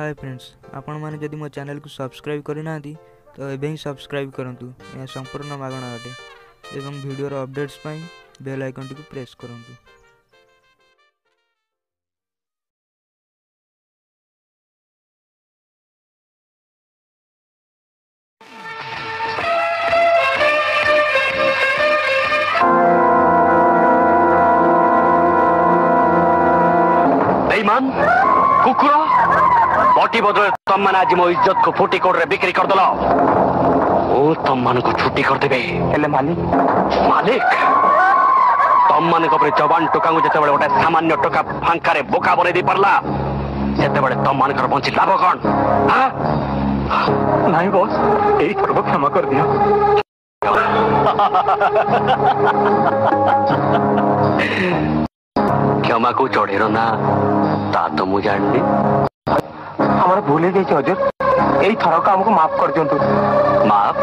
Hi friends, आपण माने जदि मो चैनल को सब्सक्राइब करना तो एबे ही सब्सक्राइब करंतु। यह संपूर्ण मागणा अटे एवं वीडियो रो अपडेट्स पाई बेल आइकन टी को प्रेस करंतु। बेईमान कुकुर बटी बदल तुम मैंने आज मो इज्जत को फुटी कोड रे बिक्री कर दल ओ तुम मान को छुट्टी कर देबे हेले मालिक मालिक तुम मान को जवान टोका जिते बड़े गोटे सामान्य टोका फांका रे बोका बने दी परला सेते बड़े तुम मान कर बंची लाभ कौन नहीं बॉस यही थोड़ा क्षमा कर दिया क्षमा को चढ़ेर ना ता तो मुझे जाननी हमारा भूल ही गई हजर यही थर का हमको माफ कर दिंतु माफ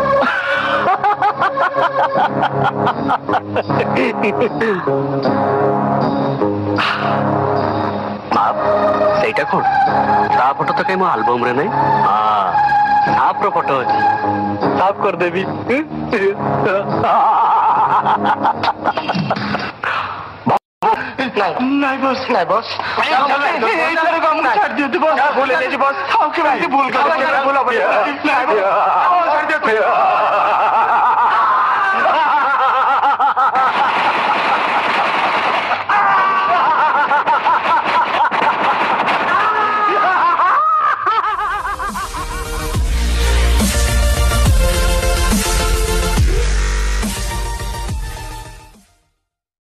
माफ सेटा कौन ता फोटो तो कहीं मो एल्बम रे नहीं हां आप रो फोटो अछि साफ कर देबी नहीं बॉस नहीं बॉस इधर को हम छाड़ दियो बॉस क्या भूल ले जी बॉस हाउ के भूल कर भूल नहीं बॉस छाड़ दियो